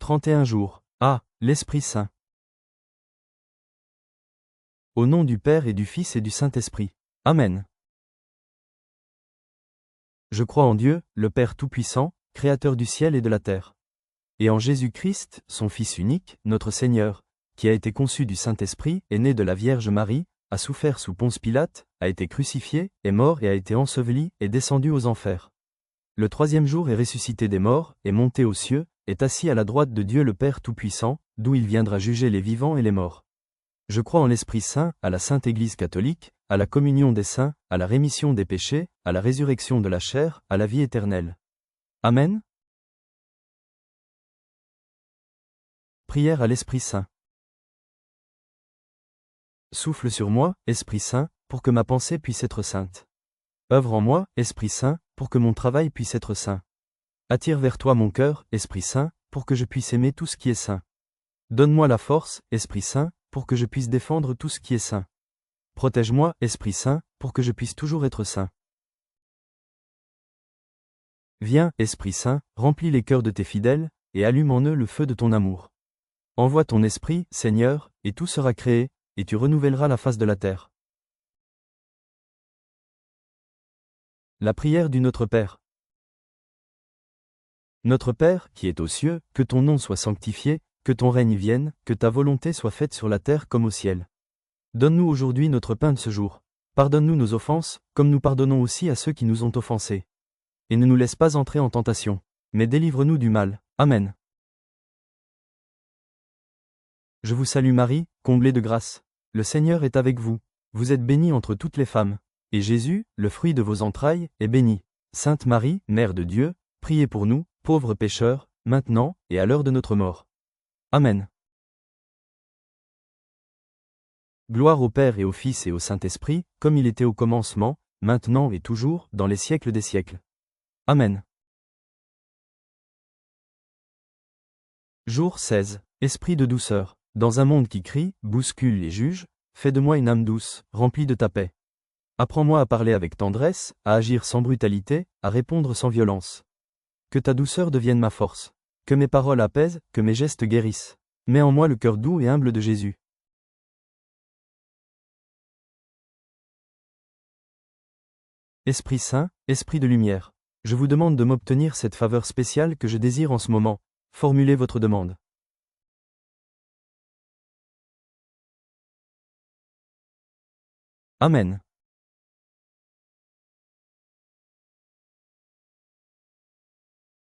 31 jours. Ah, l'Esprit Saint. Au nom du Père et du Fils et du Saint-Esprit. Amen. Je crois en Dieu, le Père Tout-Puissant, Créateur du ciel et de la terre. Et en Jésus-Christ, son Fils unique, notre Seigneur, qui a été conçu du Saint-Esprit, est né de la Vierge Marie, a souffert sous Ponce Pilate, a été crucifié, est mort et a été enseveli, est descendu aux enfers. Le troisième jour est ressuscité des morts, est monté aux cieux, est assis à la droite de Dieu le Père Tout-Puissant, d'où il viendra juger les vivants et les morts. Je crois en l'Esprit Saint, à la Sainte Église catholique, à la communion des saints, à la rémission des péchés, à la résurrection de la chair, à la vie éternelle. Amen. Prière à l'Esprit Saint. Souffle sur moi, Esprit Saint, pour que ma pensée puisse être sainte. Œuvre en moi, Esprit Saint, pour que mon travail puisse être saint. Attire vers toi mon cœur, Esprit Saint, pour que je puisse aimer tout ce qui est saint. Donne-moi la force, Esprit Saint, pour que je puisse défendre tout ce qui est saint. Protège-moi, Esprit Saint, pour que je puisse toujours être saint. Viens, Esprit Saint, remplis les cœurs de tes fidèles, et allume en eux le feu de ton amour. Envoie ton Esprit, Seigneur, et tout sera créé, et tu renouvelleras la face de la terre. La prière du Notre Père. Notre Père, qui es aux cieux, que ton nom soit sanctifié, que ton règne vienne, que ta volonté soit faite sur la terre comme au ciel. Donne-nous aujourd'hui notre pain de ce jour. Pardonne-nous nos offenses, comme nous pardonnons aussi à ceux qui nous ont offensés. Et ne nous laisse pas entrer en tentation, mais délivre-nous du mal. Amen. Je vous salue Marie, comblée de grâce. Le Seigneur est avec vous. Vous êtes bénie entre toutes les femmes. Et Jésus, le fruit de vos entrailles, est béni. Sainte Marie, Mère de Dieu, priez pour nous, pauvres pécheurs, maintenant, et à l'heure de notre mort. Amen. Gloire au Père et au Fils et au Saint-Esprit, comme il était au commencement, maintenant et toujours, dans les siècles des siècles. Amen. Jour 16. Esprit de douceur. Dans un monde qui crie, bouscule et juge, fais de moi une âme douce, remplie de ta paix. Apprends-moi à parler avec tendresse, à agir sans brutalité, à répondre sans violence. Que ta douceur devienne ma force. Que mes paroles apaisent, que mes gestes guérissent. Mets en moi le cœur doux et humble de Jésus. Esprit Saint, Esprit de lumière, je vous demande de m'obtenir cette faveur spéciale que je désire en ce moment. Formulez votre demande. Amen.